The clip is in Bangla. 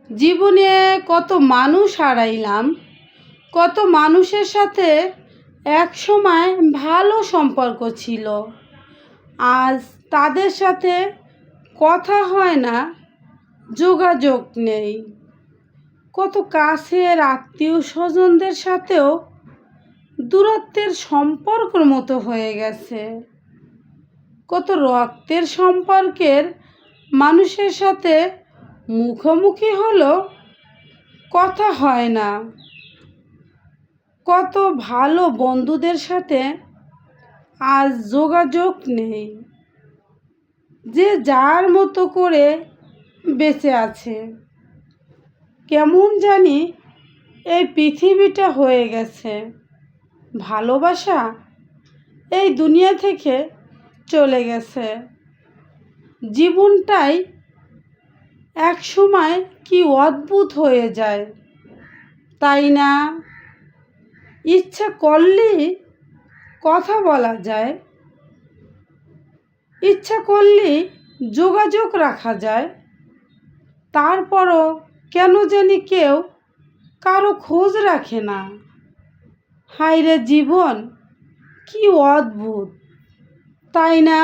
জীবনে কত মানুষ হারাইলাম, কত মানুষের সাথে এক সময় ভালো সম্পর্ক ছিল, আজ তাদের সাথে কথা হয় না, যোগাযোগ নেই। কত কাছের আত্মীয় স্বজনদের সাথেও দূরত্বের সম্পর্কের মতো হয়ে গেছে। কত রক্তের সম্পর্কের মানুষের সাথে মুখোমুখি হলো, কথা হয় না। কত ভালো বন্ধুদের সাথে আজ যোগাযোগ নেই, যে যার মতো করে বেঁচে আছে। কেমন জানি এই পৃথিবীটা হয়ে গেছে, ভালোবাসা এই দুনিয়া থেকে চলে গেছে। জীবনটাই এক সময় কি অদ্ভুত হয়ে যায়, তাই না? ইচ্ছা করলেই কথা বলা যায়, ইচ্ছা করলেই যোগাযোগ রাখা যায়, তারপরও কেন জানি কেউ কারো খোঁজ রাখে না। হায় রে জীবন, কি অদ্ভুত, তাই না?